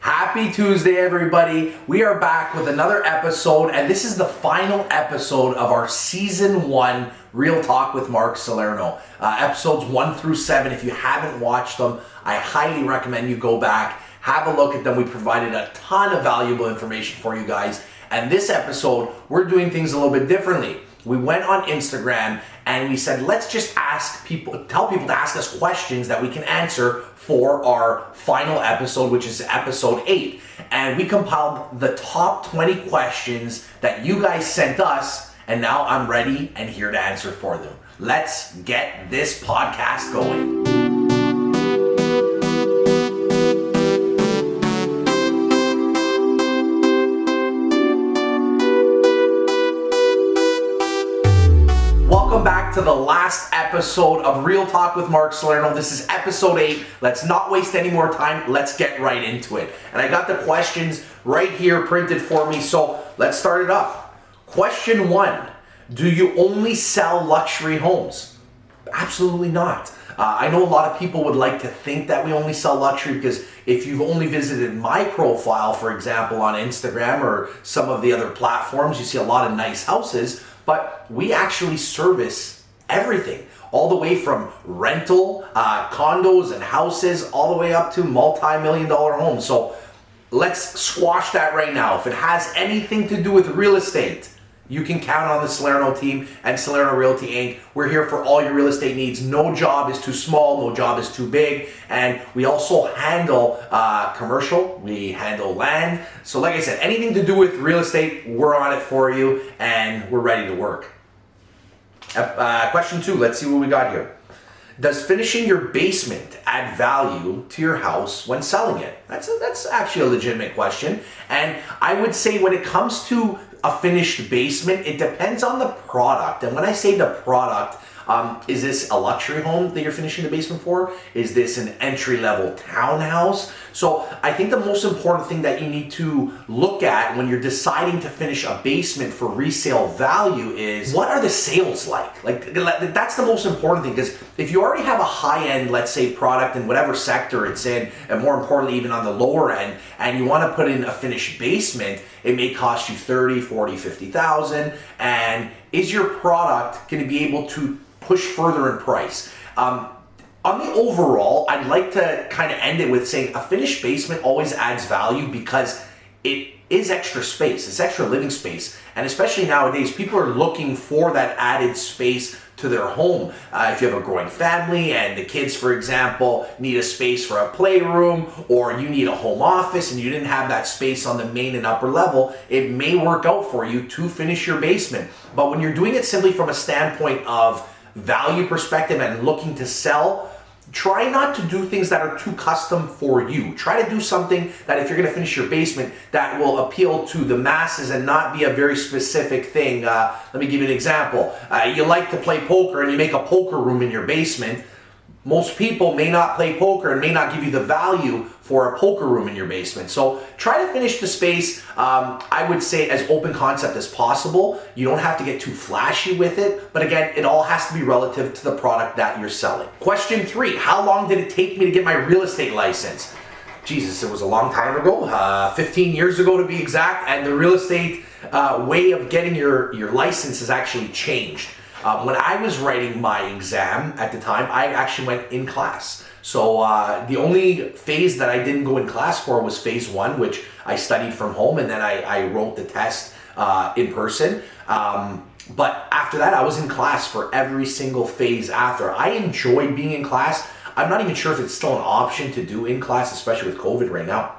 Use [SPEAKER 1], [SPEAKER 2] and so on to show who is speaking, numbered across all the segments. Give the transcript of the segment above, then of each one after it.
[SPEAKER 1] Happy Tuesday, everybody. We are back with another episode, and this is the final episode of our Season 1 Real Talk with Mark Salerno. Episodes 1 through 7, if you haven't watched them, I highly recommend you go back, have a look at them. We provided a ton of valuable information for you guys. And this episode, we're doing things a little bit differently. We went on Instagram and we said, let's just tell people to ask us questions that we can answer for our final episode, which is episode 8. And we compiled the top 20 questions that you guys sent us, and now I'm ready and here to answer for them. Let's get this podcast going. Welcome back to the last episode of Real Talk with Mark Salerno. This is episode 8. Let's not waste any more time. Let's get right into it. And I got the questions right here printed for me, so let's start it up. Question 1. Do you only sell luxury homes? Absolutely not. I know a lot of people would like to think that we only sell luxury because if you've only visited my profile, for example, on Instagram or some of the other platforms, you see a lot of nice houses. But we actually service everything, all the way from rental, condos and houses, all the way up to multi-million-dollar homes. So let's squash that right now. If it has anything to do with real estate, you can count on the Salerno team and Salerno Realty Inc. We're here for all your real estate needs. No job is too small, no job is too big. And we also handle commercial, we handle land. So like I said, anything to do with real estate, we're on it for you and we're ready to work. Question 2, let's see what we got here. Does finishing your basement add value to your house when selling it? That's actually a legitimate question. And I would say when it comes to a finished basement, it depends on the product. And when I say the product, is this a luxury home that you're finishing the basement for? Is this an entry-level townhouse? So I think the most important thing that you need to look at when you're deciding to finish a basement for resale value is, what are the sales like? Like, that's the most important thing, because if you already have a high-end, let's say, product in whatever sector it's in, and more importantly, even on the lower end, and you want to put in a finished basement, it may cost you $30,000, $40,000, $50,000, and is your product going to be able to push further in price? On the overall, I'd like to kind of end it with saying a finished basement always adds value because it is extra space, it's extra living space, and especially nowadays, people are looking for that added space to their home. If you have a growing family and the kids, for example, need a space for a playroom, or you need a home office and you didn't have that space on the main and upper level, it may work out for you to finish your basement. But when you're doing it simply from a standpoint of value perspective and looking to sell, try not to do things that are too custom for you. Try to do something that, if you're going to finish your basement, that will appeal to the masses and not be a very specific thing. Let me give you an example. You like to play poker and you make a poker room in your basement. Most people may not play poker and may not give you the value for a poker room in your basement. So try to finish the space, I would say, as open concept as possible. You don't have to get too flashy with it, but again, it all has to be relative to the product that you're selling. Question 3, how long did it take me to get my real estate license? Jesus, it was a long time ago, 15 years ago to be exact, and the real estate way of getting your license has actually changed. When I was writing my exam at the time, I actually went in class. So the only phase that I didn't go in class for was phase 1, which I studied from home, and then I wrote the test in person. But after that, I was in class for every single phase after. I enjoyed being in class. I'm not even sure if it's still an option to do in class, especially with COVID right now.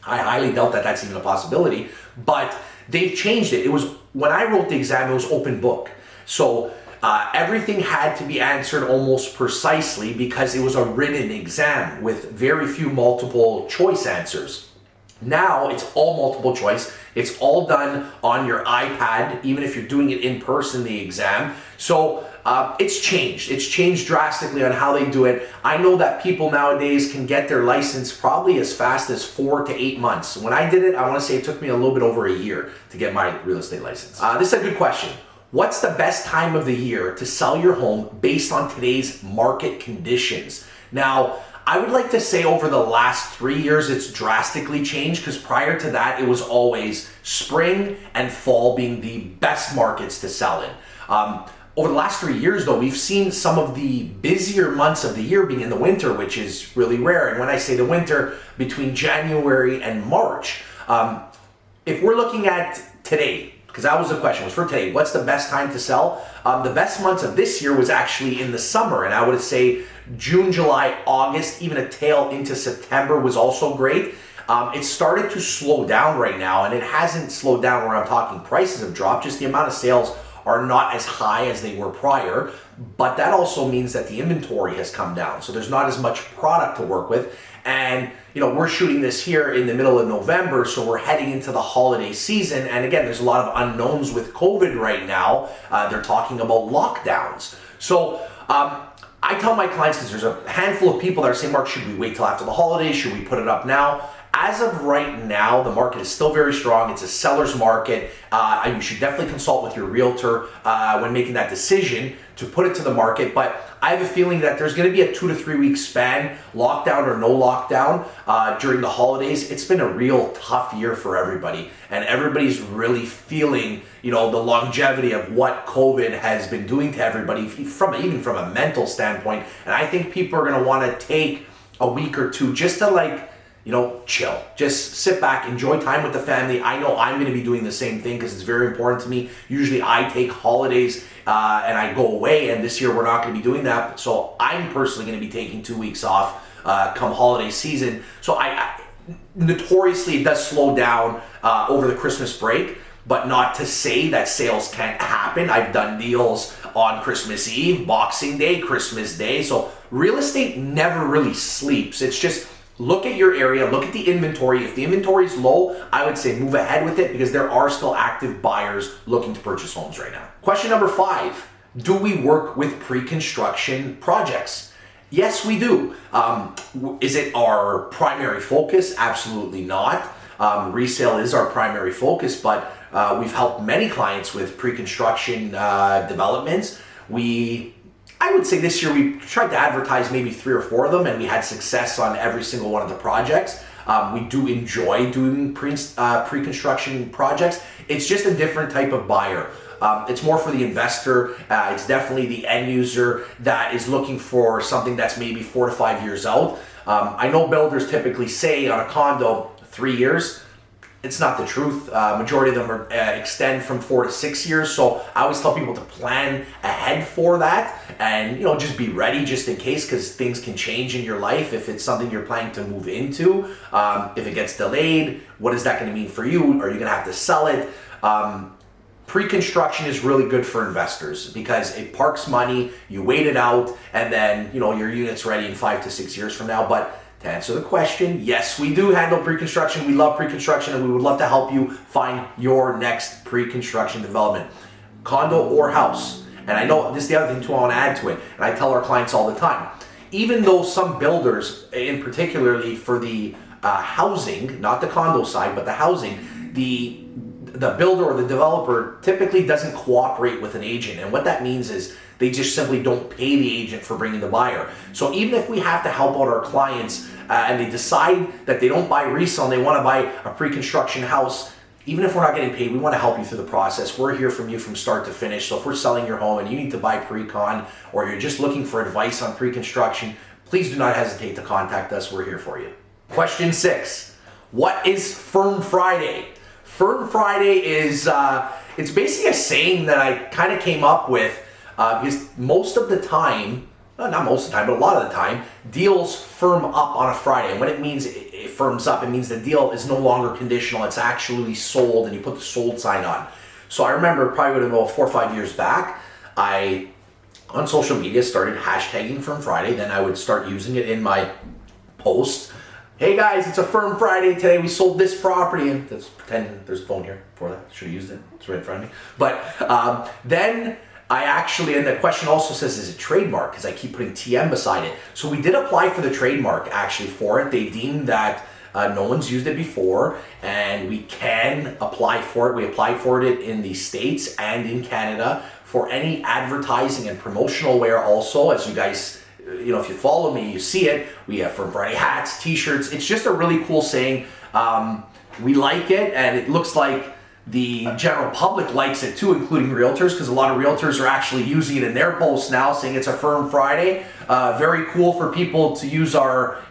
[SPEAKER 1] I highly doubt that that's even a possibility, but they've changed it. It was, when I wrote the exam, it was open book. So everything had to be answered almost precisely because it was a written exam with very few multiple choice answers. Now it's all multiple choice. It's all done on your iPad, even if you're doing it in person, the exam. So it's changed. It's changed drastically on how they do it. I know that people nowadays can get their license probably as fast as 4 to 8 months. When I did it, I want to say it took me a little bit over a year to get my real estate license. This is a good question. What's the best time of the year to sell your home based on today's market conditions? Now, I would like to say over the last 3 years, it's drastically changed, because prior to that, it was always spring and fall being the best markets to sell in. Over the last 3 years, though, we've seen some of the busier months of the year being in the winter, which is really rare. And when I say the winter, between January and March, if we're looking at today, because that was the question, was for today, what's the best time to sell? The best months of this year was actually in the summer, and I would say June, July, August, even a tail into September was also great. It started to slow down right now, and it hasn't slowed down where I'm talking prices have dropped, just the amount of sales are not as high as they were prior, but that also means that the inventory has come down, so there's not as much product to work with. And we're shooting this here in the middle of November, so we're heading into the holiday season, and again, there's a lot of unknowns with COVID right now. They're talking about lockdowns. So I tell my clients, because there's a handful of people that are saying, Mark, should we wait till after the holidays? Should we put it up now? As of right now, the market is still very strong. It's a seller's market. You should definitely consult with your realtor when making that decision to put it to the market. But I have a feeling that there's going to be a 2 to 3 week span, lockdown or no lockdown, during the holidays. It's been a real tough year for everybody, and everybody's really feeling, the longevity of what COVID has been doing to everybody, even from a mental standpoint. And I think people are going to want to take a week or two just to chill, just sit back, enjoy time with the family. I know I'm going to be doing the same thing because it's very important to me. Usually I take holidays and I go away, and this year we're not going to be doing that. So I'm personally going to be taking 2 weeks off come holiday season. So I notoriously, it does slow down over the Christmas break, but not to say that sales can't happen. I've done deals on Christmas Eve, Boxing Day, Christmas Day. So real estate never really sleeps. It's just, look at your area, look at the inventory. If the inventory is low, I would say move ahead with it, because there are still active buyers looking to purchase homes right now. Question number 5, do we work with pre-construction projects? Yes, we do. Is it our primary focus? Absolutely not. Resale is our primary focus, but we've helped many clients with pre-construction developments. I would say this year we tried to advertise maybe 3 or 4 of them, and we had success on every single one of the projects. We do enjoy doing pre-construction projects. It's just a different type of buyer. It's more for the investor. It's definitely the end user that is looking for something that's maybe 4 to 5 years out. I know builders typically say on a condo 3 years. It's not the truth. Majority of them are extend from 4 to 6 years. So I always tell people to plan ahead for that, and just be ready just in case, because things can change in your life. If it's something you're planning to move into, if it gets delayed, what is that going to mean for you? Are you going to have to sell it? Pre-construction is really good for investors because it parks money, you wait it out, and then your unit's ready in 5 to 6 years from now. But to answer the question, yes, we do handle pre-construction. We love pre-construction, and we would love to help you find your next pre-construction development, condo or house. And I know this is the other thing too I want to add to it, and I tell our clients all the time, even though some builders, in particularly for the housing, not the condo side, but the housing, the builder or the developer typically doesn't cooperate with an agent. And what that means is they just simply don't pay the agent for bringing the buyer. So even if we have to help out our clients and they decide that they don't buy resale and they want to buy a pre-construction house, even if we're not getting paid, we want to help you through the process. We're here from you from start to finish. So if we're selling your home and you need to buy pre-con, or you're just looking for advice on pre-construction, please do not hesitate to contact us. We're here for you. Question 6, what is Firm Friday? Firm Friday is, it's basically a saying that I kind of came up with because most of the time, not most of the time, but a lot of the time, deals firm up on a Friday. And when it means it firms up, it means the deal is no longer conditional. It's actually sold, and you put the sold sign on. So I remember probably about 4 or 5 years back, I, on social media, started hashtagging Firm Friday. Then I would start using it in my posts. Hey guys, it's a Firm Friday today. We sold this property, and let's pretend there's a phone here for that. Should have used it. It's right in front of me. But then I actually, and the question also says, is it trademark? Because I keep putting TM beside it. So we did apply for the trademark actually for it. They deemed that no one's used it before, and we can apply for it. We applied for it in the States and in Canada for any advertising and promotional wear also. As you guys if you follow me, you see it. We have Firm Friday hats, t-shirts. It's just a really cool saying. We like it, and it looks like the general public likes it too, including realtors, because a lot of realtors are actually using it in their posts now, saying it's a Firm Friday. Very cool for people to use our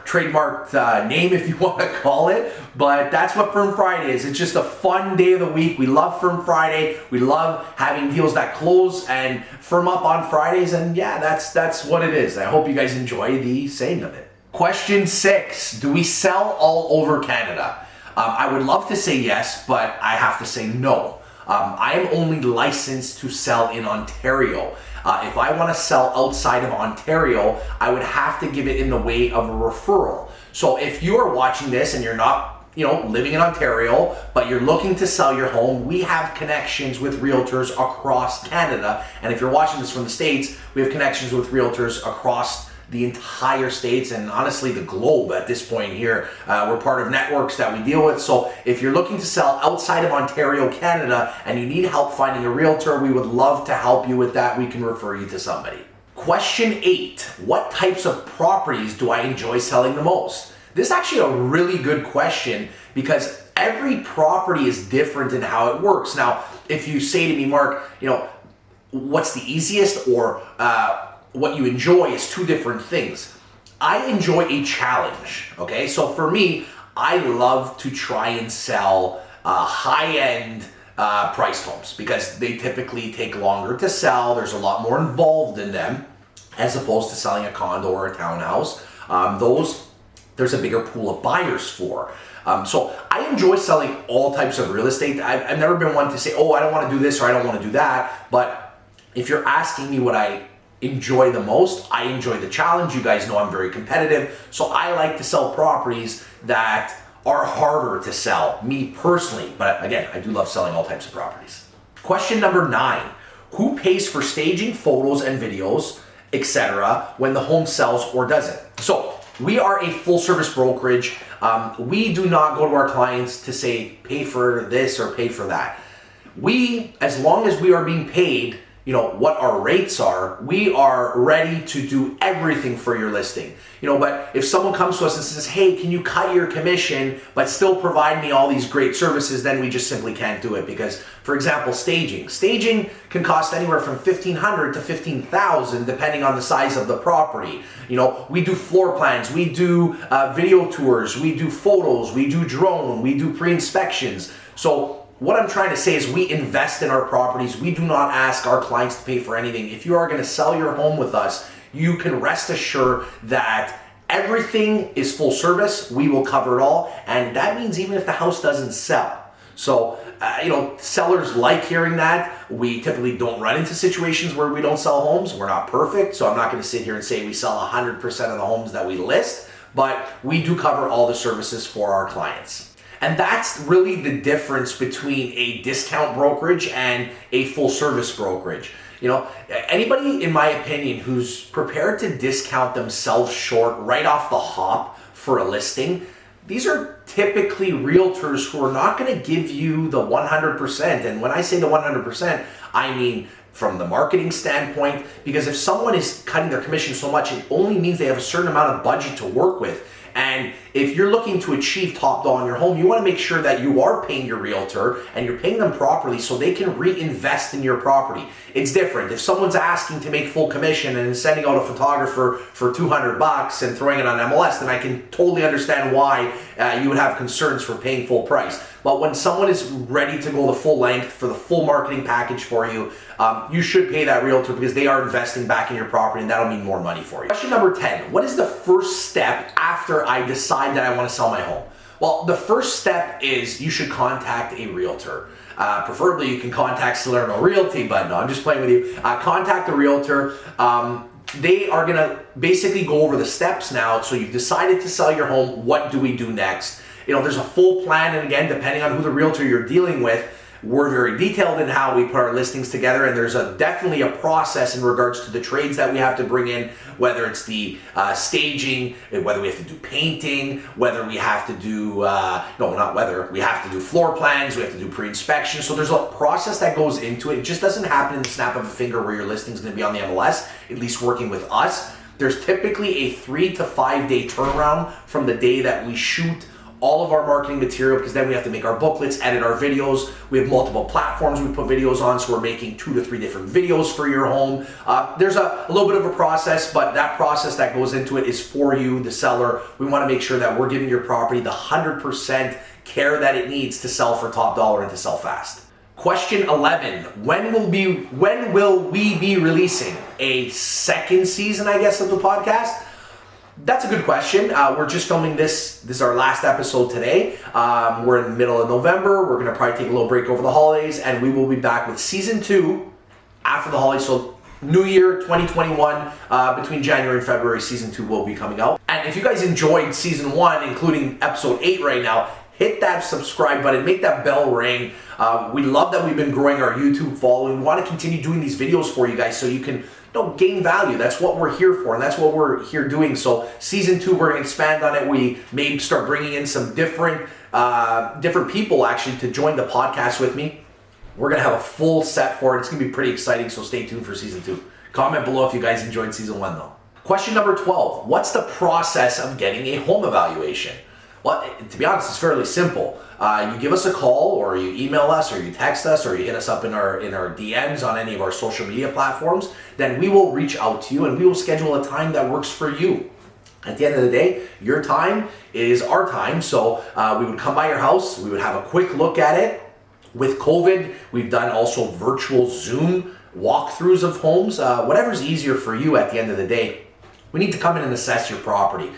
[SPEAKER 1] trademarked name, if you want to call it. But that's what Firm Friday is. It's just a fun day of the week. We love Firm Friday. We love having deals that close and firm up on Fridays. And yeah, that's what it is. I hope you guys enjoy the saying of it. Question 6, do we sell all over Canada? I would love to say yes, but I have to say no. I am only licensed to sell in Ontario. If I want to sell outside of Ontario, I would have to give it in the way of a referral. So if you are watching this and you're not, living in Ontario, but you're looking to sell your home, we have connections with realtors across Canada. And if you're watching this from the States, we have connections with realtors across the entire States and honestly the globe at this point here. We're part of networks that we deal with. So if you're looking to sell outside of Ontario, Canada, and you need help finding a realtor, we would love to help you with that. We can refer you to somebody. Question 8, what types of properties do I enjoy selling the most? This is actually a really good question because every property is different in how it works. Now, if you say to me, Mark, what's the easiest or what you enjoy is two different things. I enjoy a challenge, okay? So for me, I love to try and sell high-end priced homes because they typically take longer to sell. There's a lot more involved in them as opposed to selling a condo or a townhouse. There's a bigger pool of buyers for. So I enjoy selling all types of real estate. I've never been one to say, oh, I don't want to do this or I don't want to do that. But if you're asking me what I enjoy the most, I enjoy the challenge. You guys know I'm very competitive. So I like to sell properties that are harder to sell, me personally. But again, I do love selling all types of properties. Question number 9, who pays for staging, photos and videos, etc. when the home sells or doesn't? So we are a full service brokerage. We do not go to our clients to say, pay for this or pay for that. As long as we are being paid what our rates are, we are ready to do everything for your listing. But if someone comes to us and says, hey, can you cut your commission but still provide me all these great services, then we just simply can't do it. Because, for example, staging can cost anywhere from $1,500 to $15,000 depending on the size of the property. We do floor plans, we do video tours, we do photos, we do drone, we do pre-inspections. So what I'm trying to say is we invest in our properties. We do not ask our clients to pay for anything. If you are going to sell your home with us, you can rest assured that everything is full service. We will cover it all. And that means even if the house doesn't sell. So, sellers like hearing that. We typically don't run into situations where we don't sell homes. We're not perfect. So I'm not going to sit here and say we sell 100% of the homes that we list, but we do cover all the services for our clients. And that's really the difference between a discount brokerage and a full service brokerage. Anybody, in my opinion, who's prepared to discount themselves short right off the hop for a listing, these are typically realtors who are not going to give you the 100%. And when I say the 100%, I mean from the marketing standpoint, because if someone is cutting their commission so much, it only means they have a certain amount of budget to work with. And if you're looking to achieve top dollar on your home, you want to make sure that you are paying your realtor and you're paying them properly so they can reinvest in your property. It's different. If someone's asking to make full commission and sending out a photographer for $200 and throwing it on MLS, then I can totally understand why you would have concerns for paying full price. But when someone is ready to go the full length for the full marketing package for you, you should pay that realtor because they are investing back in your property and that'll mean more money for you. Question number 10, what is the first step after I decide that I want to sell my home? Well, the first step is you should contact a realtor. Preferably you can contact Salerno Realty, but no, I'm just playing with you. Contact a realtor. They are gonna basically go over the steps now. So you've decided to sell your home. What do we do next? There's a full plan, and again, depending on who the realtor you're dealing with, we're very detailed in how we put our listings together, and there's definitely a process in regards to the trades that we have to bring in, whether it's the staging, whether we have to do painting, whether we have to do, we have to do floor plans, we have to do pre-inspection. So there's a process that goes into it. It just doesn't happen in the snap of a finger where your listing's gonna be on the MLS, at least working with us. There's typically a 3 to 5 day turnaround from the day that we shoot all of our marketing material, because then we have to make our booklets, edit our videos. We have multiple platforms we put videos on, so we're making 2 to 3 different videos for your home. There's a little bit of a process, but that process that goes into it is for you, the seller. We want to make sure that we're giving your property the 100% care that it needs to sell for top dollar and to sell fast. Question 11, when will we be releasing a second season, I guess, of the podcast? That's a good question. We're just filming this. This is our last episode today. We're in the middle of November. We're going to probably take a little break over the holidays, and we will be back with season 2 after the holidays. So New Year 2021, between January and February, season 2 will be coming out. And if you guys enjoyed season 1, including episode 8 right now, hit that subscribe button, make that bell ring. We love that we've been growing our YouTube following. We want to continue doing these videos for you guys so you can gain value. That's what we're here for, and that's what we're here doing. So season 2, we're going to expand on it. We may start bringing in some different people actually to join the podcast with me. We're going to have a full set for it. It's going to be pretty exciting, so stay tuned for season 2. Comment below if you guys enjoyed season 1 though. Question number 12, what's the process of getting a home evaluation? Well, to be honest, it's fairly simple. You give us a call, or you email us, or you text us, or you hit us up in our DMs on any of our social media platforms. Then we will reach out to you and we will schedule a time that works for you. At the end of the day, your time is our time. So we would come by your house, we would have a quick look at it. With COVID, we've done also virtual Zoom walkthroughs of homes. Whatever's easier for you at the end of the day. We need to come in and assess your property.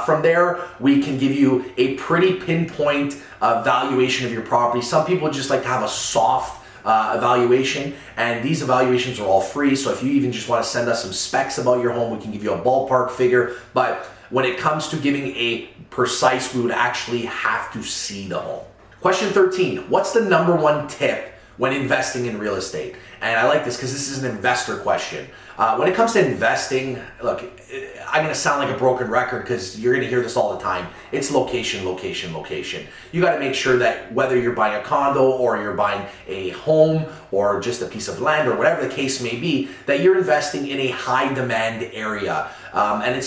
[SPEAKER 1] From there, we can give you a pretty pinpoint valuation of your property. Some people just like to have a soft evaluation, and these evaluations are all free. So if you even just want to send us some specs about your home, we can give you a ballpark figure. But when it comes to giving a precise, we would actually have to see the home. Question 13, what's the number 1 tip when investing in real estate? And I like this because this is an investor question. When it comes to investing, look, I'm going to sound like a broken record because you're going to hear this all the time. It's location, location, location. You got to make sure that whether you're buying a condo or you're buying a home or just a piece of land or whatever the case may be, that you're investing in a high demand area. And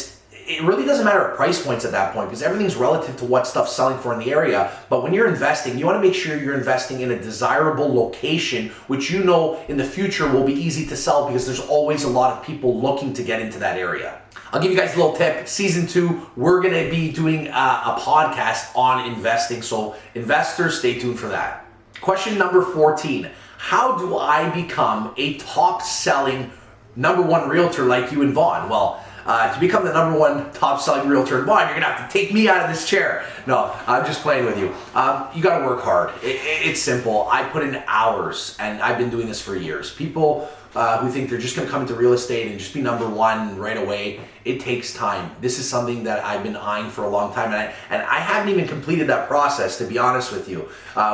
[SPEAKER 1] it really doesn't matter at price points at that point because everything's relative to what stuff's selling for in the area. But when you're investing, you want to make sure you're investing in a desirable location, which you know in the future will be easy to sell because there's always a lot of people looking to get into that area. I'll give you guys a little tip. Season 2, we're going to be doing a podcast on investing. So investors, stay tuned for that. Question number 14. How do I become a top selling number 1 realtor like you and Vaughn? Well, to become the number 1 top selling realtor in Vaughn, you're gonna have to take me out of this chair. No, I'm just playing with you. You gotta work hard. It's simple. I put in hours and I've been doing this for years. People who think they're just gonna come into real estate and just be number 1 right away, it takes time. This is something that I've been eyeing for a long time, and I haven't even completed that process, to be honest with you.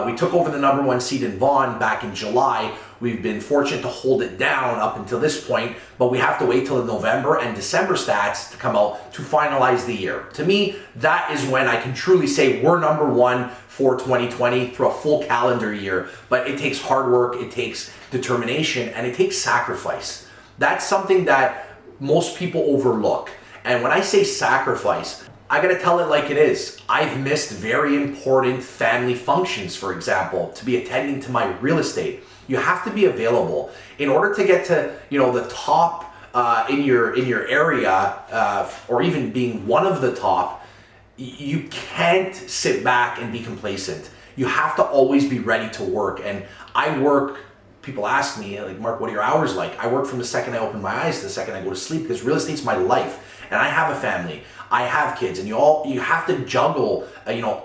[SPEAKER 1] We took over the number 1 seat in Vaughn back in July. We've been fortunate to hold it down up until this point, but we have to wait till the November and December stats to come out to finalize the year. To me, that is when I can truly say we're number 1 for 2020 through a full calendar year. But it takes hard work, it takes determination, and it takes sacrifice. That's something that most people overlook. And when I say sacrifice, I gotta tell it like it is. I've missed very important family functions, for example, to be attending to my real estate. You have to be available in order to get to the top in your area, or even being one of the top. You can't sit back and be complacent. You have to always be ready to work. And I work. People ask me, like, Mark, what are your hours like? I work from the second I open my eyes to the second I go to sleep because real estate's my life, and I have a family. I have kids, and you have to juggle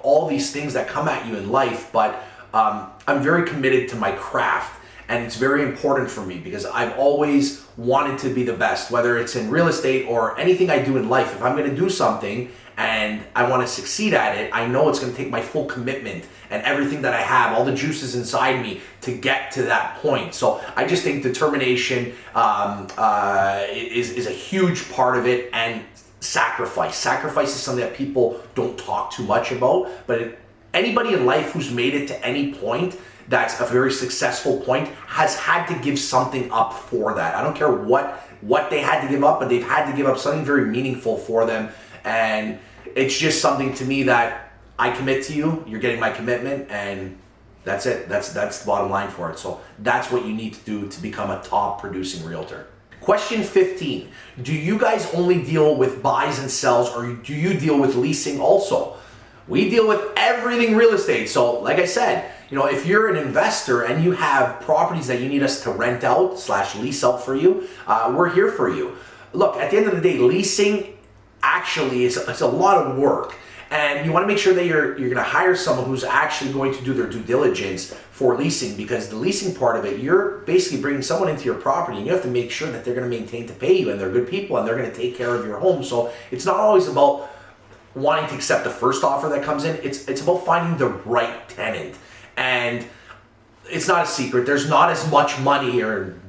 [SPEAKER 1] all these things that come at you in life. But I'm very committed to my craft, and it's very important for me because I've always wanted to be the best, whether it's in real estate or anything I do in life. If I'm going to do something and I want to succeed at it, I know it's going to take my full commitment and everything that I have, all the juices inside me to get to that point. So I just think determination is a huge part of it, and sacrifice. Sacrifice is something that people don't talk too much about, but anybody in life who's made it to any point that's a very successful point has had to give something up for that. I don't care what they had to give up, but they've had to give up something very meaningful for them. And it's just something to me that I commit to you, you're getting my commitment, and that's it. That's the bottom line for it. So that's what you need to do to become a top producing realtor. Question 15, do you guys only deal with buys and sells, or do you deal with leasing also? We deal with everything real estate. So like I said, if you're an investor and you have properties that you need us to rent out / lease out for you, we're here for you. Look, at the end of the day, leasing actually it's a lot of work. And you want to make sure that you're going to hire someone who's actually going to do their due diligence for leasing, because the leasing part of it, you're basically bringing someone into your property and you have to make sure that they're going to maintain to pay you, and they're good people and they're going to take care of your home. So it's not always about wanting to accept the first offer that comes in. It's about finding the right tenant. And it's not a secret. There's not as much money, or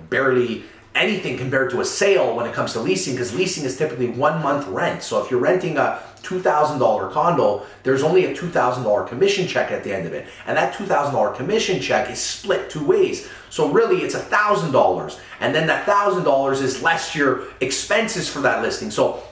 [SPEAKER 1] barely anything compared to a sale when it comes to leasing, because leasing is typically 1 month rent. So if you're renting a $2,000 condo, there's only a $2,000 commission check at the end of it. And that $2,000 commission check is split 2 ways. So really it's $1,000. And then that $1,000 is less your expenses for that listing. So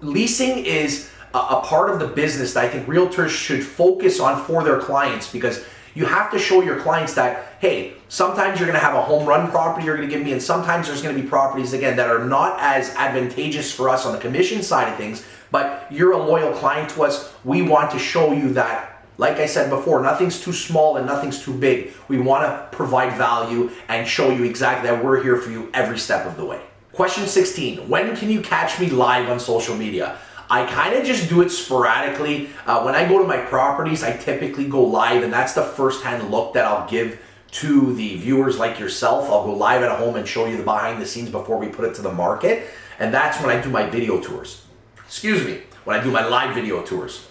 [SPEAKER 1] leasing is a part of the business that I think realtors should focus on for their clients, because you have to show your clients that, hey, sometimes you're going to have a home run property you're going to give me, and sometimes there's going to be properties, again, that are not as advantageous for us on the commission side of things, but you're a loyal client to us. We want to show you that, like I said before, nothing's too small and nothing's too big. We want to provide value and show you exactly that we're here for you every step of the way. Question 16, when can you catch me live on social media? I kind of just do it sporadically. When I go to my properties, I typically go live, and that's the first-hand look that I'll give to the viewers like yourself. I'll go live at home and show you the behind the scenes before we put it to the market. And that's when I do my video tours. When I do my live video tours.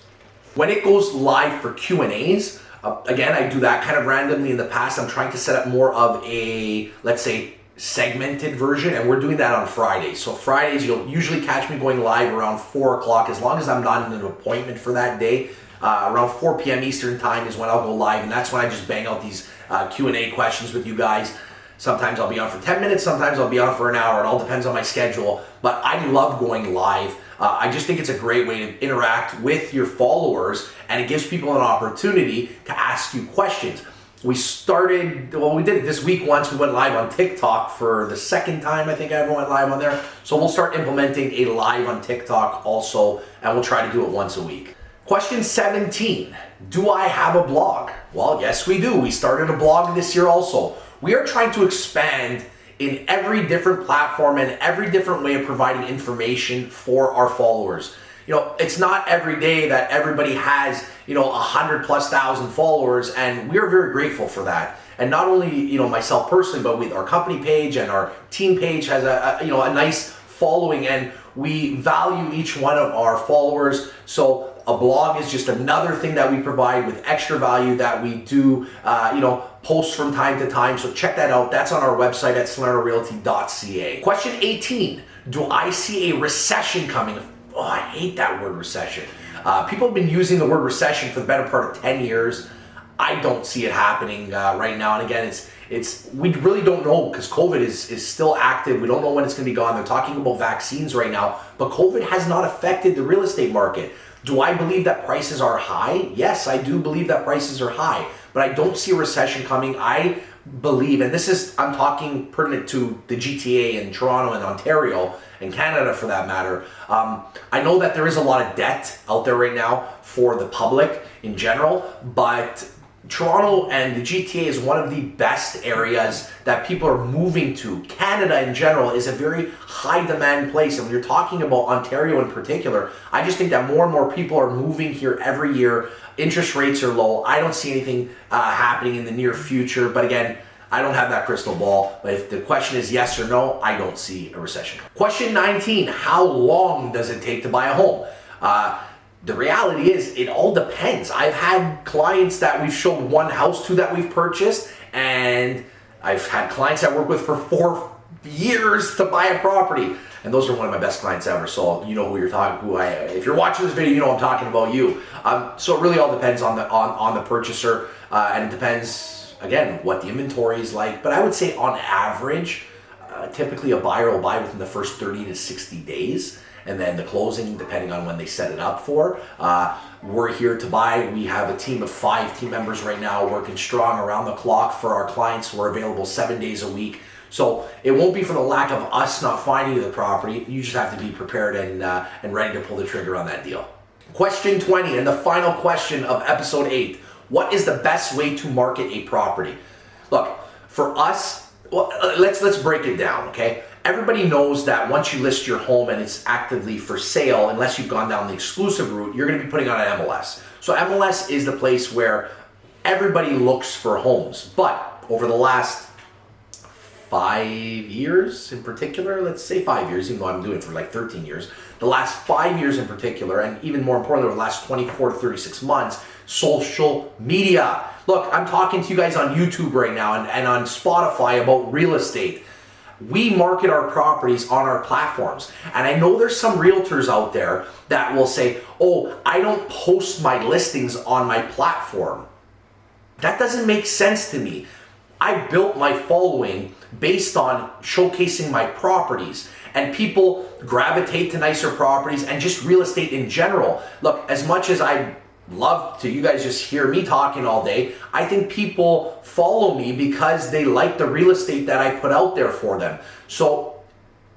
[SPEAKER 1] When it goes live for Q&As, again, I do that kind of randomly in the past. I'm trying to set up more of a, let's say, segmented version, and we're doing that on Fridays. So Fridays, you'll usually catch me going live around 4 o'clock, as long as I'm not in an appointment for that day. Around 4 p.m. Eastern time is when I'll go live, and that's when I just bang out these Q&A questions with you guys. Sometimes I'll be on for 10 minutes, sometimes I'll be on for an hour. It all depends on my schedule, but I love going live. I just think it's a great way to interact with your followers, and it gives people an opportunity to ask you questions. We did it this week once. We went live on TikTok for the second time. I think I ever went live on there. So we'll start implementing a live on TikTok also, and we'll try to do it once a week. Question 17, do I have a blog? Well, yes, we do. We started a blog this year also. We are trying to expand in every different platform and every different way of providing information for our followers. It's not every day that everybody has, 100,000+ followers, and we're very grateful for that. And not only, myself personally, but with our company page and our team page has a nice following, and we value each one of our followers. So a blog is just another thing that we provide with extra value that we do, post from time to time. So check that out. That's on our website at salernorealty.ca. Question 18, do I see a recession coming? Oh, I hate that word recession. People have been using the word recession for the better part of 10 years. I don't see it happening right now. And again, we really don't know, because COVID is still active. We don't know when it's going to be gone. They're talking about vaccines right now, but COVID has not affected the real estate market. Do I believe that prices are high? Yes, I do believe that prices are high, but I don't see a recession coming. I believe, and I'm talking pertinent to the GTA and Toronto and Ontario and Canada for that matter. I know that there is a lot of debt out there right now for the public in general, but Toronto and the GTA is one of the best areas that people are moving to. Canada in general is a very high demand place, and when you're talking about Ontario in particular, I just think that more and more people are moving here every year. Interest rates are low. I don't see anything happening in the near future, but again, I don't have that crystal ball. But if the question is yes or no, I don't see a recession. Question 19, how long does it take to buy a home? The reality is, it all depends. I've had clients that we've shown one house to that we've purchased, and I've had clients I work with for 4 years to buy a property, and those are one of my best clients ever. So you know who you're talking. If you're watching this video, you know I'm talking about you. So it really all depends on the purchaser, and it depends again what the inventory is like. But I would say on average, typically a buyer will buy within the first 30 to 60 days. And then the closing, depending on when they set it up for. We're here to buy. We have a team of 5 team members right now working strong around the clock for our clients. We're available 7 days a week. So it won't be for the lack of us not finding you the property. You just have to be prepared and ready to pull the trigger on that deal. Question 20, and the final question of episode 8. What is the best way to market a property? Look, for us, well, let's break it down, okay? Everybody knows that once you list your home and it's actively for sale, unless you've gone down the exclusive route, you're going to be putting on an MLS. So MLS is the place where everybody looks for homes. But over the last 5 years in particular, let's say 5 years, even though I'm doing it for like 13 years, the last 5 years in particular, and even more importantly, the last 24 to 36 months, social media. Look, I'm talking to you guys on YouTube right now and on Spotify about real estate. We market our properties on our platforms. And I know there's some realtors out there that will say, oh, I don't post my listings on my platform. That doesn't make sense to me. I built my following based on showcasing my properties, and people gravitate to nicer properties and just real estate in general. Look, as much as I love to you guys just hear me talking all day, I think people follow me because they like the real estate that I put out there for them. So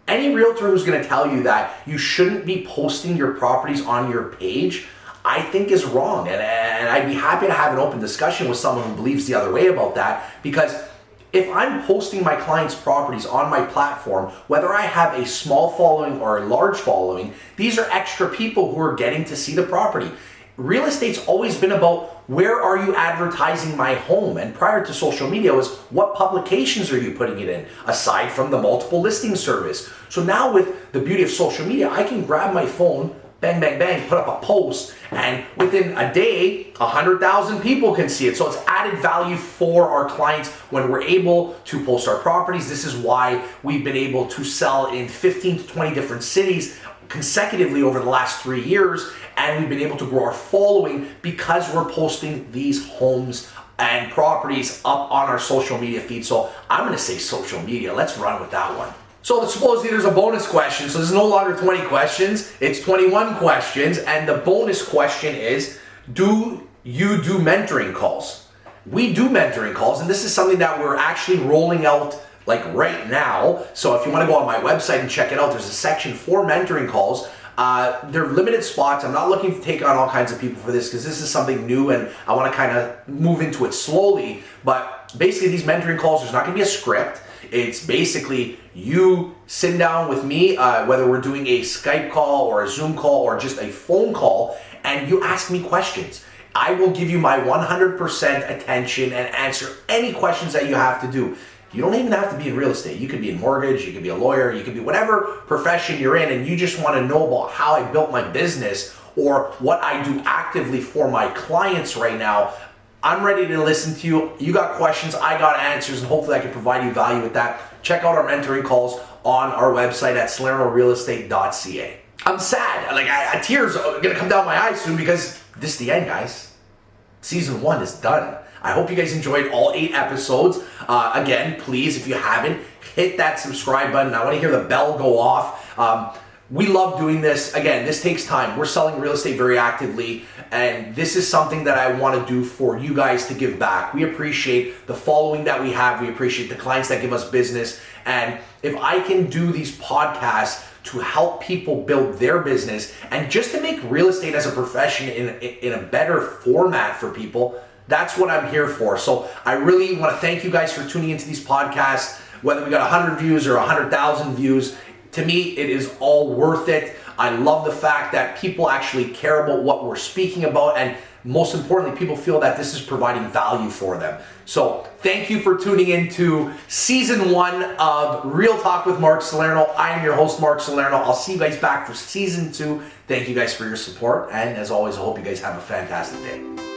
[SPEAKER 1] any realtor who's going to tell you that you shouldn't be posting your properties on your page, I think is wrong. And I'd be happy to have an open discussion with someone who believes the other way about that, because if I'm posting my clients' properties on my platform, whether I have a small following or a large following, these are extra people who are getting to see the property. Real estate's always been about, where are you advertising my home? And prior to social media was, what publications are you putting it in, aside from the multiple listing service? So now with the beauty of social media, I can grab my phone, bang, bang, bang, put up a post, and within a day, 100,000 people can see it. So it's added value for our clients when we're able to post our properties. This is why we've been able to sell in 15 to 20 different cities consecutively over the last 3 years, and we've been able to grow our following because we're posting these homes and properties up on our social media feed. So I'm going to say social media. Let's run with that one. So supposedly there's a bonus question. So this is no longer 20 questions, it's 21 questions, and the bonus question is, do you do mentoring calls? We do mentoring calls, and this is something that we're actually rolling out like right now. So if you want to go on my website and check it out, there's a section for mentoring calls. They're limited spots. I'm not looking to take on all kinds of people for this because this is something new and I want to kind of move into it slowly. But basically these mentoring calls, there's not going to be a script. It's basically you sitting down with me, whether we're doing a Skype call or a Zoom call or just a phone call, and you ask me questions. I will give you my 100% attention and answer any questions that you have to do. You don't even have to be in real estate. You could be in mortgage, you could be a lawyer, you could be whatever profession you're in, and you just want to know about how I built my business or what I do actively for my clients right now. I'm ready to listen to you. You got questions, I got answers, and hopefully I can provide you value with that. Check out our mentoring calls on our website at salernorealestate.ca. I'm sad. Like, tears are gonna come down my eyes soon because this is the end, guys. Season 1 is done. I hope you guys enjoyed all 8 episodes. Again, please, if you haven't, hit that subscribe button. I want to hear the bell go off. We love doing this. Again, this takes time. We're selling real estate very actively, and this is something that I want to do for you guys to give back. We appreciate the following that we have. We appreciate the clients that give us business. And if I can do these podcasts to help people build their business and just to make real estate as a profession in a better format for people, that's what I'm here for. So I really want to thank you guys for tuning into these podcasts, whether we got 100 views or 100,000 views. To me, it is all worth it. I love the fact that people actually care about what we're speaking about, and most importantly, people feel that this is providing value for them. So thank you for tuning in to season 1 of Real Talk with Mark Salerno. I am your host, Mark Salerno. I'll see you guys back for season 2. Thank you guys for your support. And as always, I hope you guys have a fantastic day.